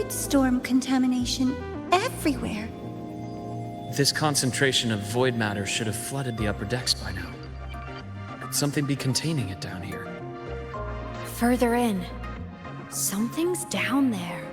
void storm contamination everywhere. This concentration of void matter should have flooded the upper decks by now. Could something be containing it down here? Further in. Something's down there.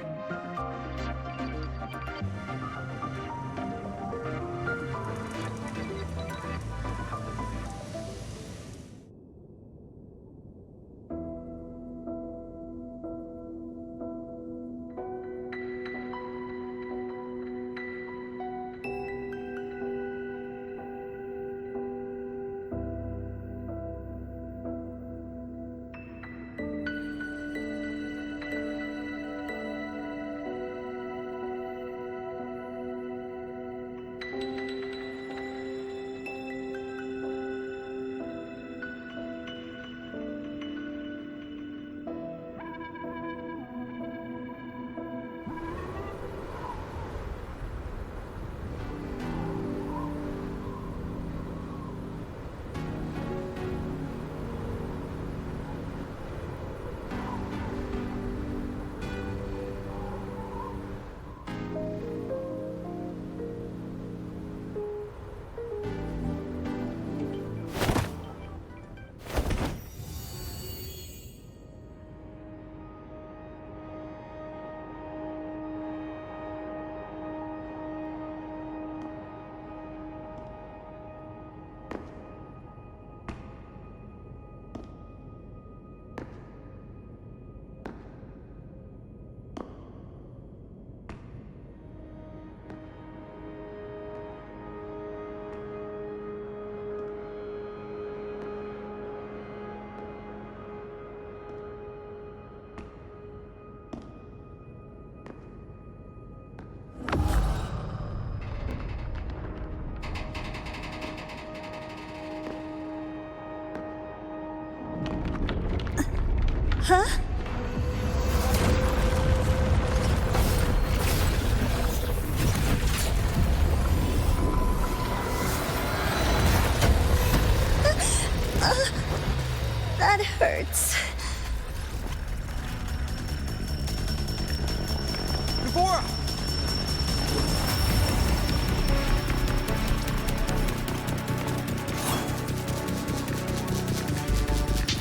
Huh? That hurts. Devora!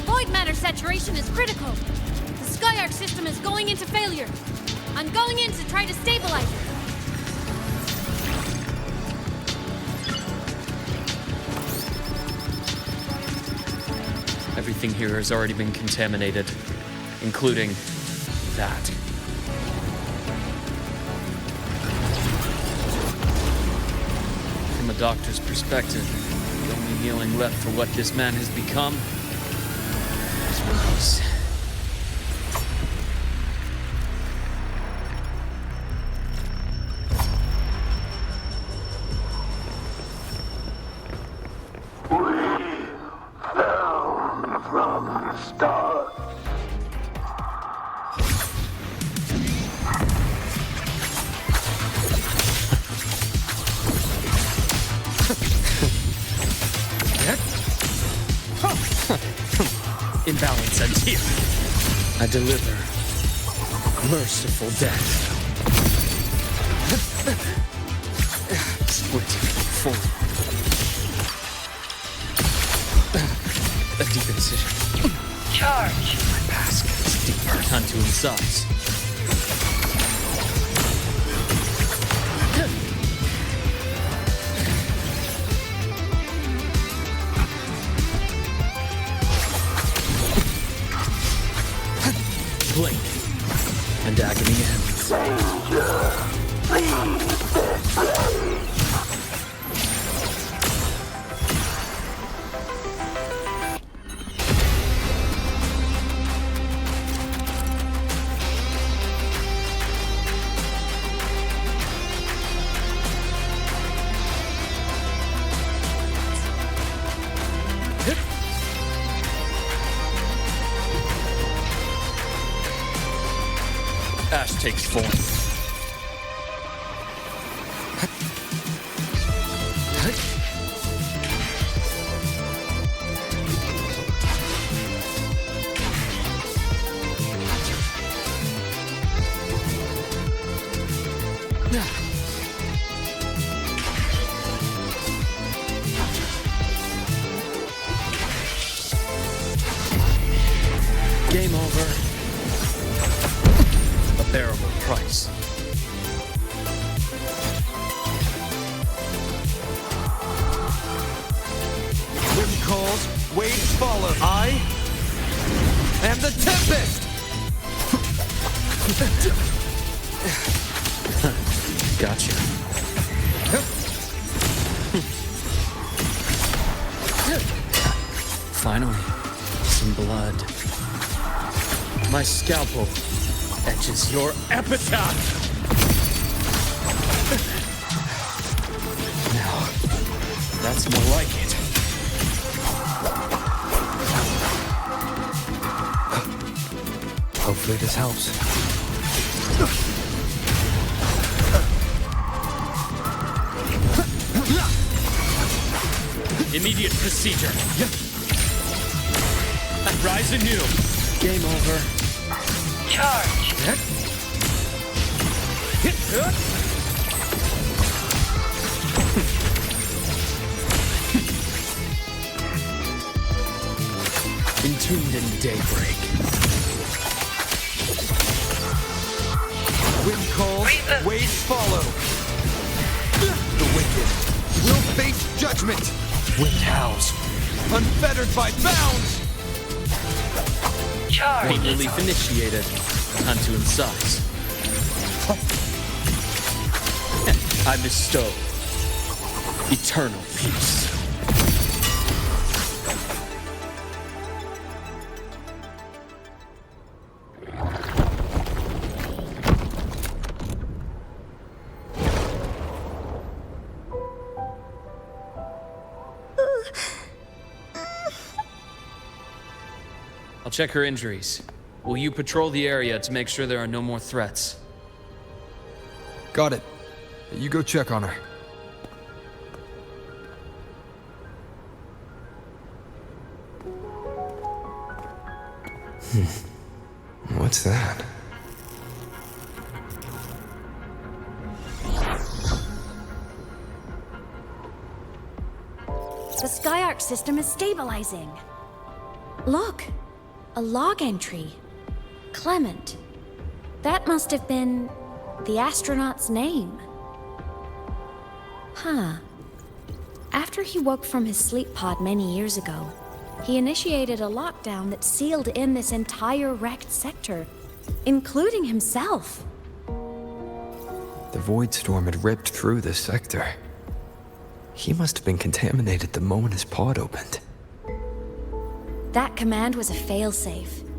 Void matter saturation is critical. The Skyark system is going into failure. I'm going in to try to stabilize it. Everything here has already been contaminated, including that. From a doctor's perspective, the only healing left for what this man has become is release. Imbalance until I deliver merciful death. Split forward. A deep incision. Charge. My mask is deeper unto in size. Blink, and agony ends. Ash takes form. Waves follow. I am the Tempest! Gotcha. Finally, some blood. My scalpel etches your epitaph! Now, that's more like it. Hopefully this helps. Immediate procedure. Rise anew. Game over. Charge. Entombed in daybreak. Wind calls, Reboot. waves follow. The wicked will face judgment. Wind howls, unfettered by bounds. Charge. Pain relief initiated. Time to incise. I bestow eternal peace. I'll check her injuries. Will you patrol the area to make sure there are no more threats? Got it. You go check on her. What's that? The Skyark system is stabilizing. Look, a log entry. Clement. That must have been the astronaut's name. Huh. After he woke from his sleep pod many years ago, he initiated a lockdown that sealed in this entire wrecked sector, including himself. The void storm had ripped through this sector. He must have been contaminated the moment his pod opened. That command was a failsafe.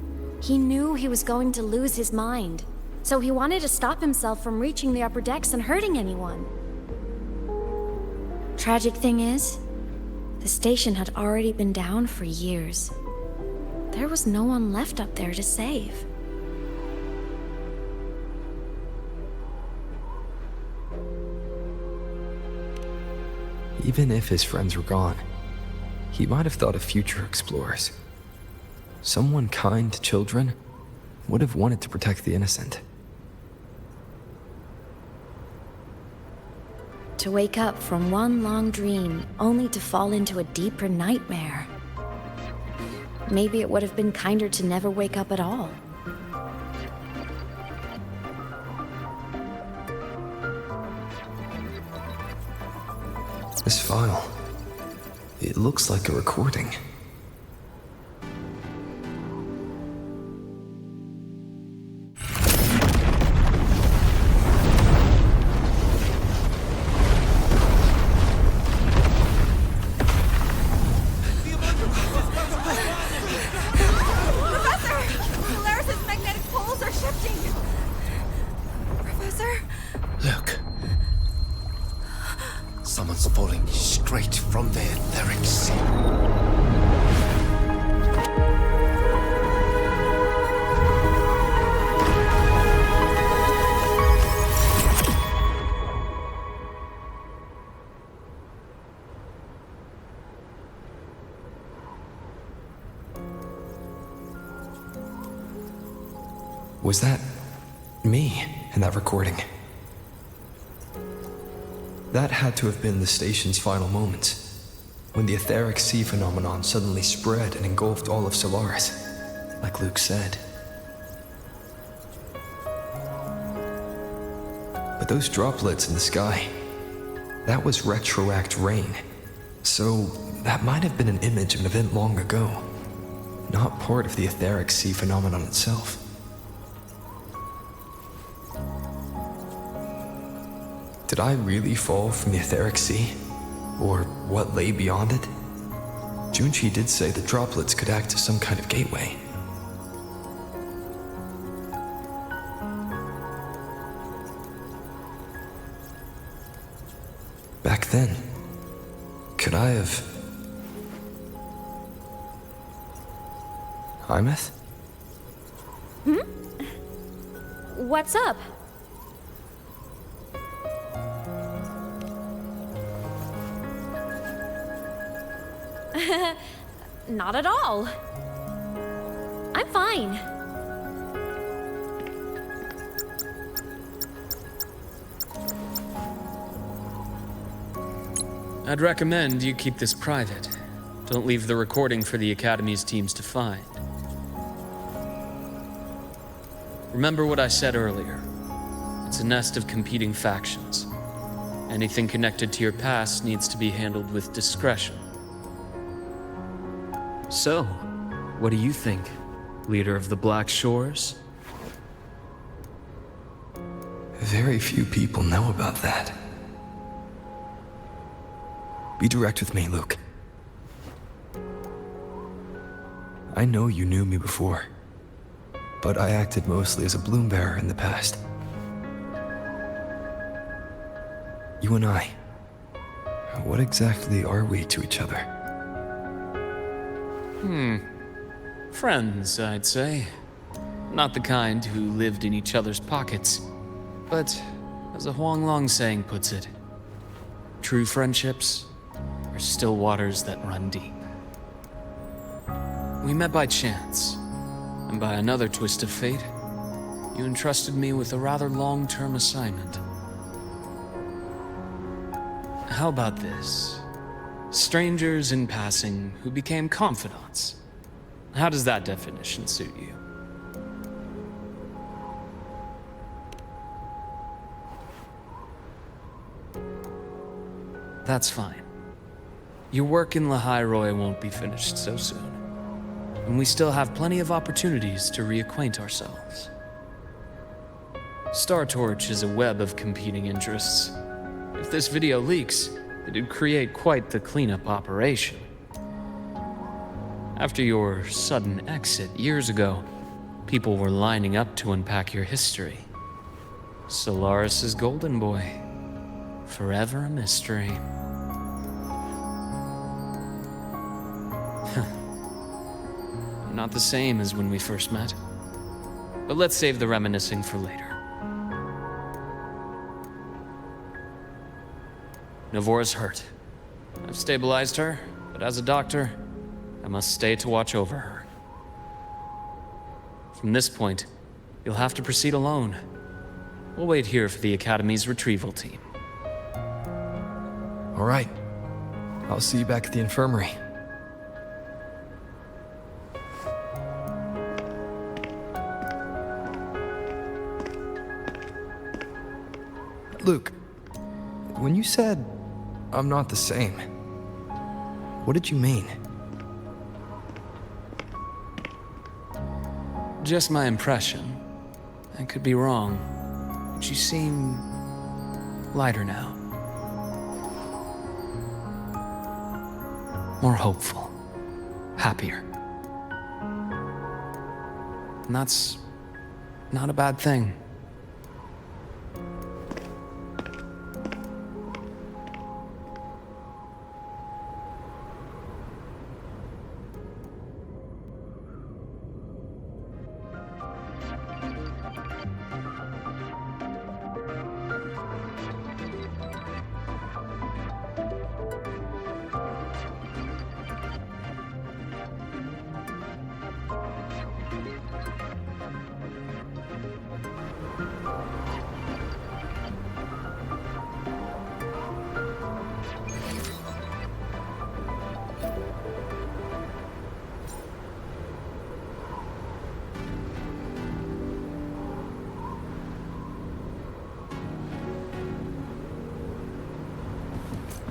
He knew he was going to lose his mind, so he wanted to stop himself from reaching the upper decks and hurting anyone. Tragic thing is, the station had already been down for years. There was no one left up there to save. Even if his friends were gone, he might have thought of future explorers. Someone kind to children would have wanted to protect the innocent. To wake up from one long dream, only to fall into a deeper nightmare. Maybe it would have been kinder to never wake up at all. This file, it looks like a recording. Someone's falling straight from their etheric sea. Was that me in that recording? That had to have been the station's final moments, when the etheric sea phenomenon suddenly spread and engulfed all of Solaris, like Luke said. But those droplets in the sky, that was retroact rain, So, that might have been an image of an event long ago, not part of the etheric sea phenomenon itself. Did I really fall from the etheric sea? Or what lay beyond it? Junchi did say the droplets could act as some kind of gateway. Back then, could I have... Imeth? What's up? Not at all. I'm fine. I'd recommend you keep this private. Don't leave the recording for the Academy's teams to find. Remember what I said earlier. It's a nest of competing factions. Anything connected to your past needs to be handled with discretion. So, what do you think, leader of the Black Shores? Very few people know about that. Be direct with me, Luke. I know you knew me before, but I acted mostly as a bloom bearer in the past. You and I, what exactly are we to each other? Friends, I'd say. Not the kind who lived in each other's pockets, but, as a Huanglong saying puts it, true friendships are still waters that run deep. We met by chance, and by another twist of fate, you entrusted me with a rather long-term assignment. How about this? Strangers in passing who became confidants. How does that definition suit you? That's fine. Your work in Lahai won't be finished so soon, and we still have plenty of opportunities to reacquaint ourselves. Star Torch is a web of competing interests. If this video leaks, it'd create quite the cleanup operation. After your sudden exit years ago, people were lining up to unpack your history. Solaris's golden boy. Forever a mystery. Not the same as when we first met. But let's save the reminiscing for later. Navora's hurt. I've stabilized her, but as a doctor, I must stay to watch over her. From this point, you'll have to proceed alone. We'll wait here for the Academy's retrieval team. All right. I'll see you back at the infirmary. Luke, when you said, I'm not the same, what did you mean? Just my impression. I could be wrong, but you seem lighter now. More hopeful. Happier. And that's not a bad thing.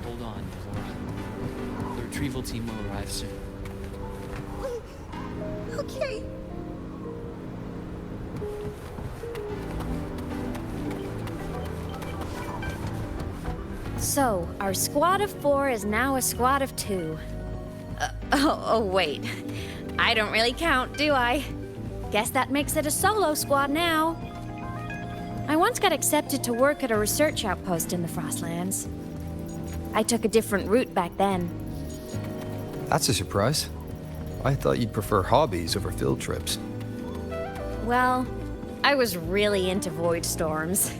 Hold on, Flora. retrieval team will arrive soon. Okay. So, our squad of 4 is now a squad of 2. Wait. I don't really count, do I? Guess that makes it a solo squad now. I once got accepted to work at a research outpost in the Frostlands. I took a different route back then. That's a surprise. I thought you'd prefer hobbies over field trips. Well, I was really into void storms.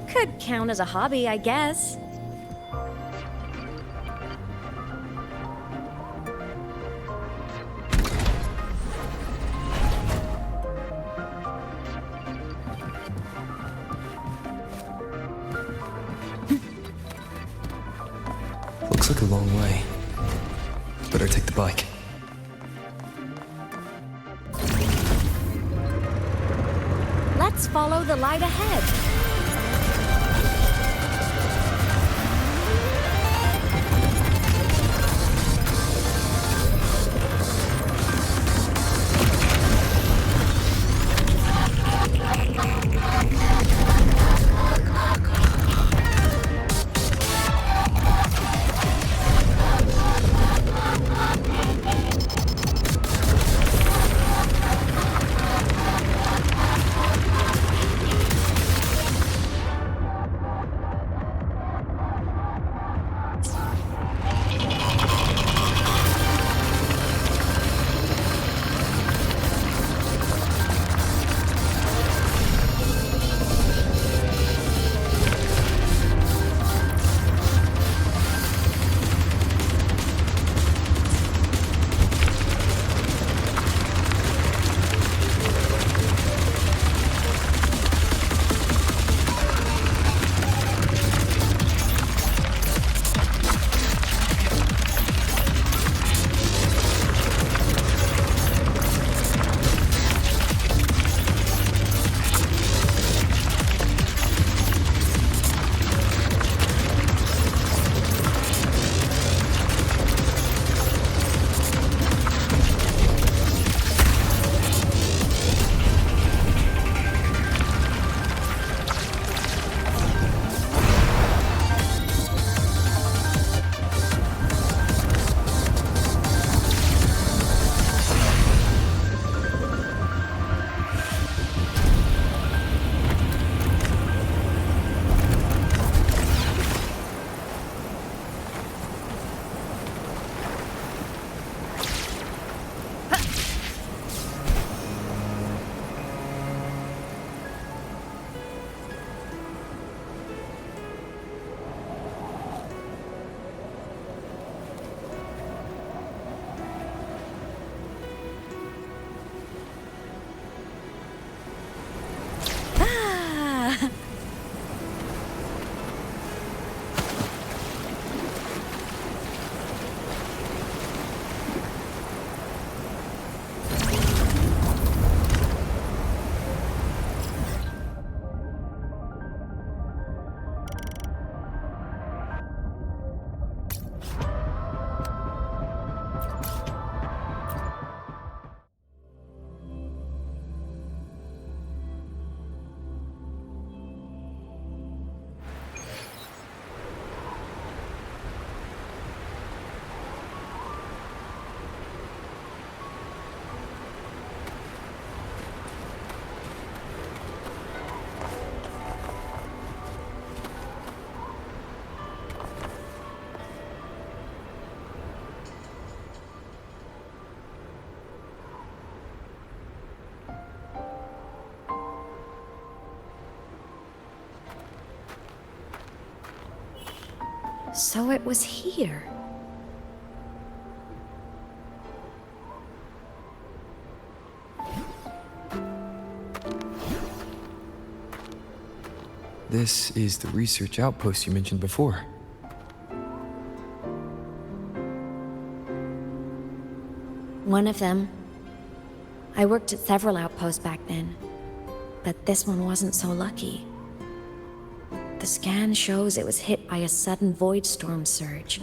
Could count as a hobby, I guess. Looks like a long way. Better take the bike. Let's follow the light ahead. So it was here. This is the research outpost you mentioned before. One of them. I worked at several outposts back then, but this one wasn't so lucky. The scan shows it was hit by a sudden void storm surge.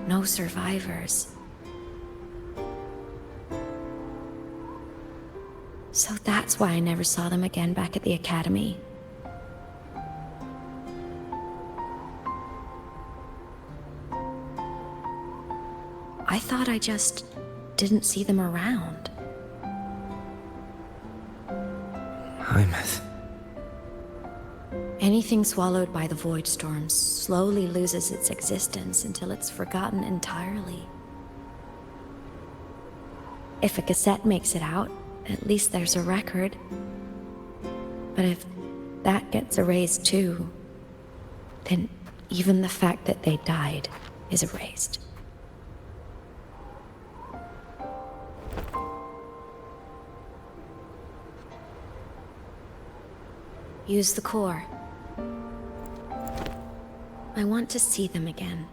No survivors. So that's why I never saw them again back at the academy. I thought I just didn't see them around. Hymus. Anything swallowed by the void storms slowly loses its existence until it's forgotten entirely. If a cassette makes it out, at least there's a record. But if that gets erased too, then even the fact that they died is erased. Use the core. I want to see them again.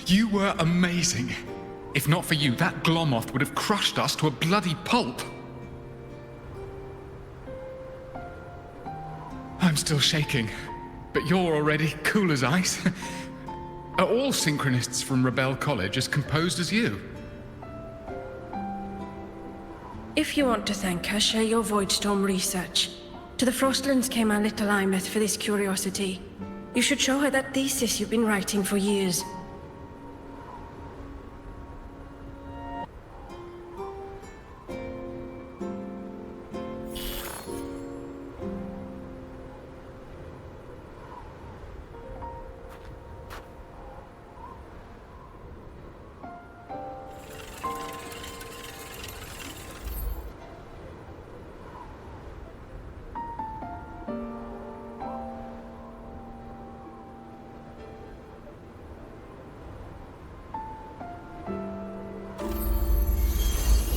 You were amazing. If not for you, that Glomoth would have crushed us to a bloody pulp. I'm still shaking, but you're already cool as ice. Are all synchronists from Rebel College as composed as you? If you want to thank her, share your Voidstorm research. To the Frostlands came our little Imeth for this curiosity. You should show her that thesis you've been writing for years.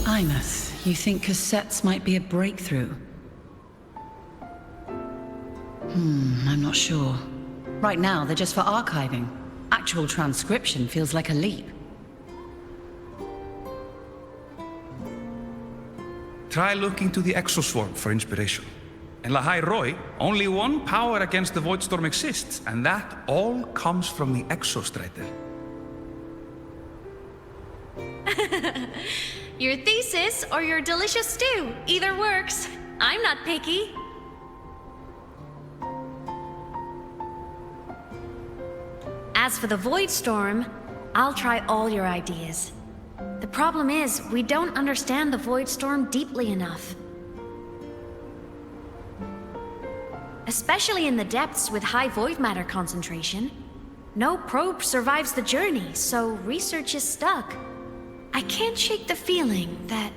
Imeth, you think cassettes might be a breakthrough? I'm not sure. Right now, they're just for archiving. Actual transcription feels like a leap. Try looking to the exoswarm for inspiration. In Lahai Roi, only one power against the Voidstorm exists, and that all comes from the Exostrator. Your thesis or your delicious stew, either works. I'm not picky. As for the Voidstorm, I'll try all your ideas. The problem is, we don't understand the Voidstorm deeply enough. Especially in the depths with high void matter concentration. No probe survives the journey, so research is stuck. I can't shake the feeling that...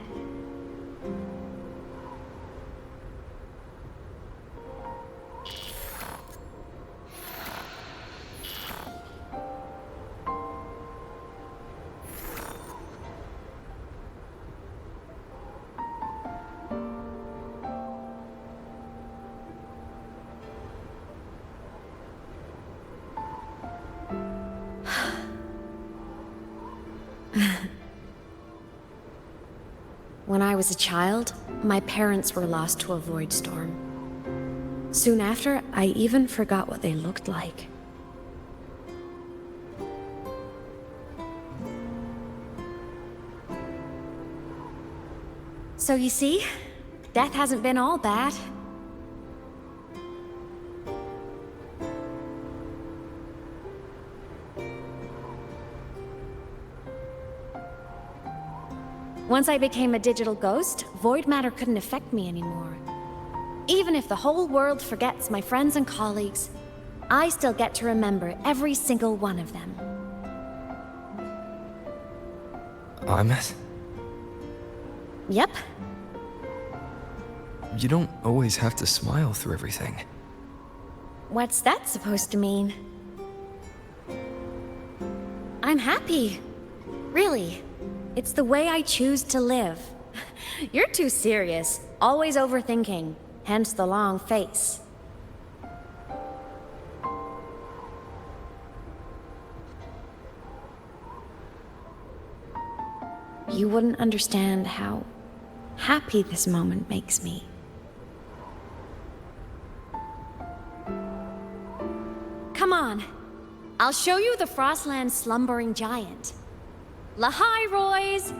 When I was a child, my parents were lost to a void storm. Soon after, I even forgot what they looked like. So you see, death hasn't been all bad. Once I became a digital ghost, void matter couldn't affect me anymore. Even if the whole world forgets my friends and colleagues, I still get to remember every single one of them. Imeth? Yep. You don't always have to smile through everything. What's that supposed to mean? I'm happy. Really. It's the way I choose to live. You're too serious, always overthinking, hence the long face. You wouldn't understand how happy this moment makes me. Come on. I'll show you the Frostland's slumbering giant. Lahai-Roy's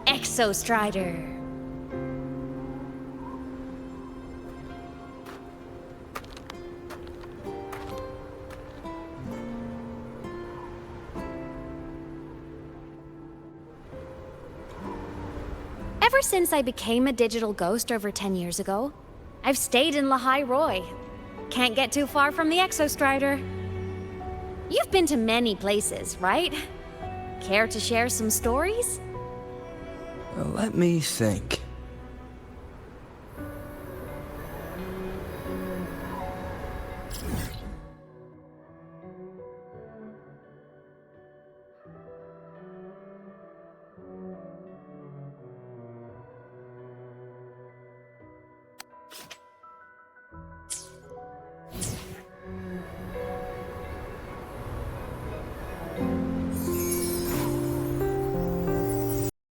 Exostrider. Ever since I became a digital ghost over 10 years ago, I've stayed in Lahai-Roy. Can't get too far from the Exostrider. You've been to many places, right? Care to share some stories? Let me think.